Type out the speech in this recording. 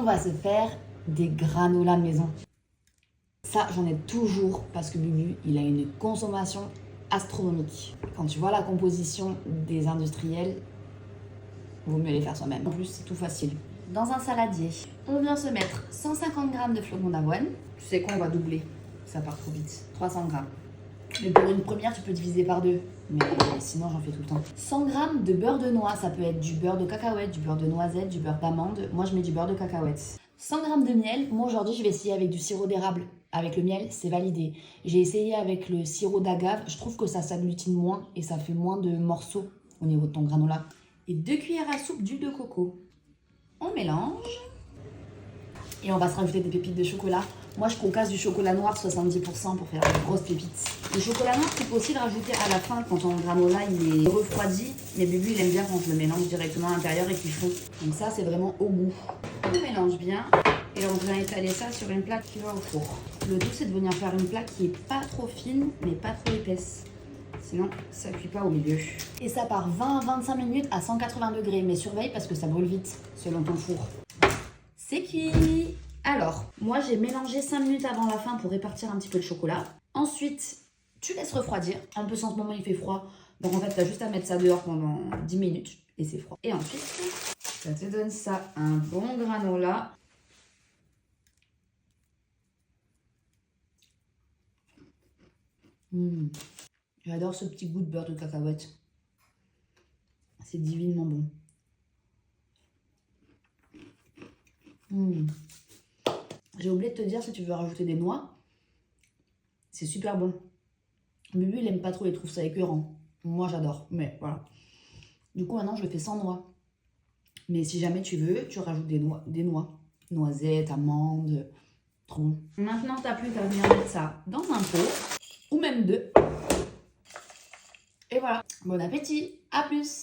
On va se faire des granolas maison. Ça, j'en ai toujours parce que Bubu, il a une consommation astronomique. Quand tu vois la composition des industriels, vaut mieux les faire soi-même. En plus, c'est tout facile. Dans un saladier, on vient se mettre 150 g de flocons d'avoine. Tu sais quoi, on va doubler. Ça part trop vite. 300 g. Mais pour une première, tu peux diviser par deux. Mais sinon, j'en fais tout le temps. 100 g de beurre de noix. Ça peut être du beurre de cacahuète, du beurre de noisette, du beurre d'amande. Moi, je mets du beurre de cacahuète. 100 g de miel. Moi, aujourd'hui, je vais essayer avec du sirop d'érable. Avec le miel, c'est validé. J'ai essayé avec le sirop d'agave. Je trouve que ça s'agglutine moins et ça fait moins de morceaux au niveau de ton granola. Et 2 cuillères à soupe d'huile de coco. On mélange. Et on va se rajouter des pépites de chocolat. Moi, je concasse du chocolat noir 70% pour faire des grosses pépites. Le chocolat noir, tu peux aussi le rajouter à la fin quand ton granola il est refroidi. Mais Bubu, il aime bien quand je le mélange directement à l'intérieur et qu'il fond. Donc ça, c'est vraiment au goût. On mélange bien et on vient étaler ça sur une plaque qui va au four. Le tout, c'est de venir faire une plaque qui est pas trop fine, mais pas trop épaisse. Sinon, ça cuit pas au milieu. Et ça part 20-25 minutes à 180 degrés. Mais surveille parce que ça brûle vite, selon ton four. C'est cuit. Alors, moi, j'ai mélangé 5 minutes avant la fin pour répartir un petit peu le chocolat. Ensuite, tu laisses refroidir. En plus, en ce moment, il fait froid. Donc, en fait, tu as juste à mettre ça dehors pendant 10 minutes et c'est froid. Et ensuite, ça te donne ça, un bon granola. J'adore ce petit goût de beurre de cacahuète. C'est divinement bon. J'ai oublié de te dire, si tu veux rajouter des noix, c'est super bon. Bubu, il aime pas trop, il trouve ça écœurant. Moi, j'adore, mais voilà. Du coup, maintenant, je le fais sans noix. Mais si jamais tu veux, tu rajoutes des noix. Noisettes, amandes, trop bon. Maintenant, t'as plus qu'à venir mettre ça dans un pot, ou même deux. Et voilà. Bon appétit, à plus!